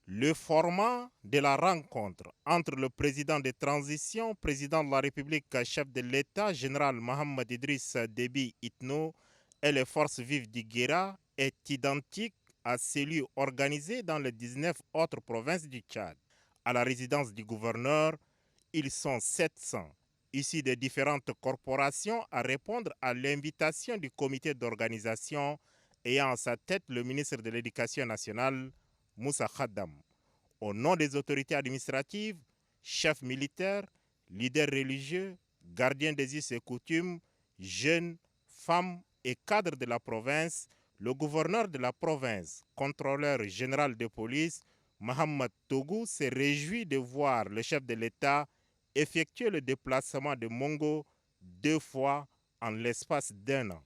Le format de la rencontre entre le président de transition, président de la République, chef de l'État, général Mohamed Idriss Déby Itno, et les forces vives du Guéra est identique à celui organisé dans les 19 autres provinces du Tchad. À la résidence du gouverneur, ils sont 700, issus de différentes corporations, à répondre à l'invitation du comité d'organisation ayant à sa tête le ministre de l'Éducation nationale, Moussa Khaddam. Au nom des autorités administratives, chefs militaires, leaders religieux, gardiens des us et coutumes, jeunes, femmes et cadres de la province, le gouverneur de la province, contrôleur général de police, Mohamed Togou, s'est réjoui de voir le chef de l'État effectuer le déplacement de Mongo 2 fois en l'espace d'1 an.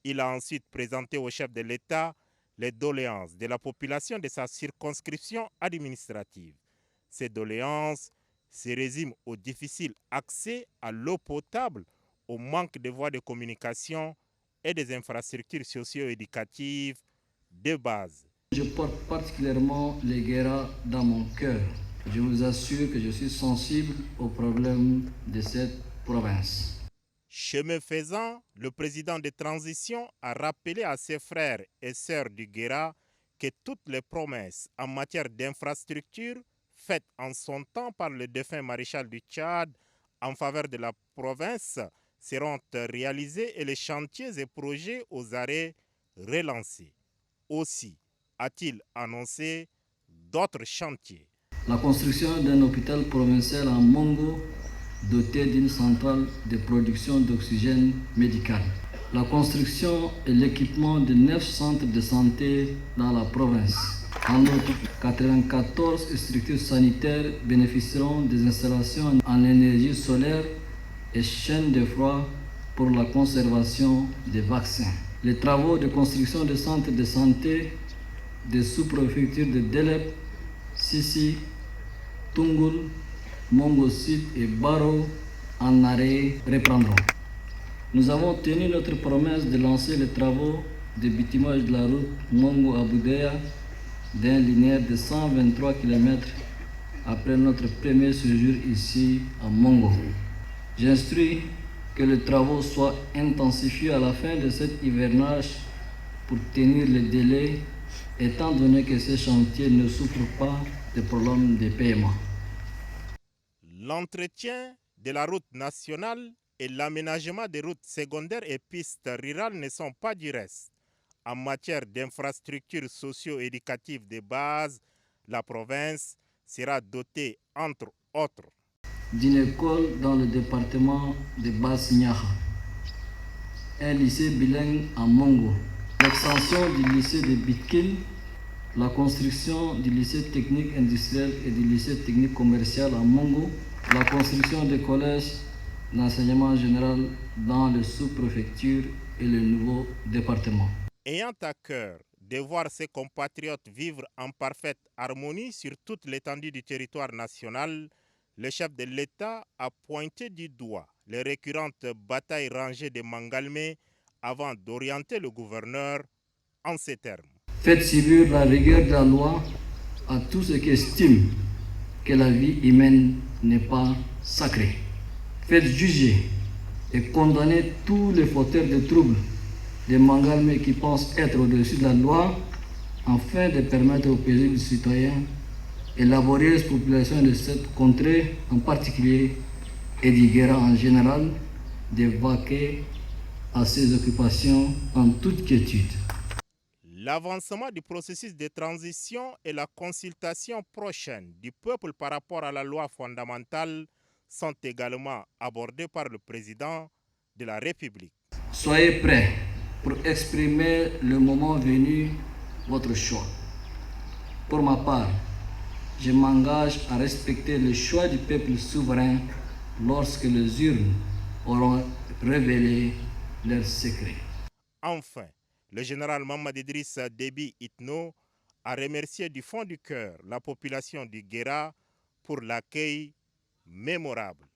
Il a ensuite présenté au chef de l'État les doléances de la population de sa circonscription administrative. Ces doléances se résument au difficile accès à l'eau potable, au manque de voies de communication et des infrastructures socio-éducatives de base. Je porte particulièrement les Guéras dans mon cœur. Je vous assure que je suis sensible aux problèmes de cette province. Chemin faisant, le président de transition a rappelé à ses frères et sœurs du Guéra que toutes les promesses en matière d'infrastructure faites en son temps par le défunt maréchal du Tchad en faveur de la province seront réalisées et les chantiers et projets aux arrêts relancés. Aussi a-t-il annoncé d'autres chantiers. La construction d'un hôpital provincial en Mongo doté d'une centrale de production d'oxygène médical. La construction et l'équipement de 9 centres de santé dans la province. En outre, 94 structures sanitaires bénéficieront des installations en énergie solaire et chaînes de froid pour la conservation des vaccins. Les travaux de construction de centres de santé des sous-préfectures de Delep, Sissi, Tungul, Mongo Sud et Baro en arrêt reprendront. Nous avons tenu notre promesse de lancer les travaux de bitumage de la route Mongo-Aboudéa d'un linéaire de 123 km après notre premier séjour ici à Mongo. J'instruis que les travaux soient intensifiés à la fin de cet hivernage pour tenir les délais, étant donné que ces chantiers ne souffrent pas de problèmes de paiement. L'entretien de la route nationale et l'aménagement des routes secondaires et pistes rurales ne sont pas du reste. En matière d'infrastructures socio-éducatives de base, la province sera dotée, entre autres, d'une école dans le département de Basse-Niaha, un lycée bilingue à Mongo, l'extension du lycée de Bitkin, la construction du lycée technique industriel et du lycée technique commercial à Mongo, la construction des collèges d'enseignement général dans les sous-préfectures et le nouveau département. Ayant à cœur de voir ses compatriotes vivre en parfaite harmonie sur toute l'étendue du territoire national, le chef de l'État a pointé du doigt les récurrentes batailles rangées de Mangalmé avant d'orienter le gouverneur en ces termes. Faites subir la rigueur de la loi à tous ceux qui estiment que la vie humaine n'est pas sacrée. Faites juger et condamner tous les fauteurs de troubles, des Mangalmé qui pensent être au-dessus de la loi, afin de permettre aux paisibles citoyens et laborieuse population de cette contrée en particulier et du Guéra en général de vaquer à ses occupations en toute quiétude. L'avancement du processus de transition et la consultation prochaine du peuple par rapport à la loi fondamentale sont également abordés par le président de la République. Soyez prêts pour exprimer le moment venu votre choix. Pour ma part, je m'engage à respecter le choix du peuple souverain lorsque les urnes auront révélé leurs secrets. Enfin, le général Mohamed Idriss Déby Itno a remercié du fond du cœur la population du Guéra pour l'accueil mémorable.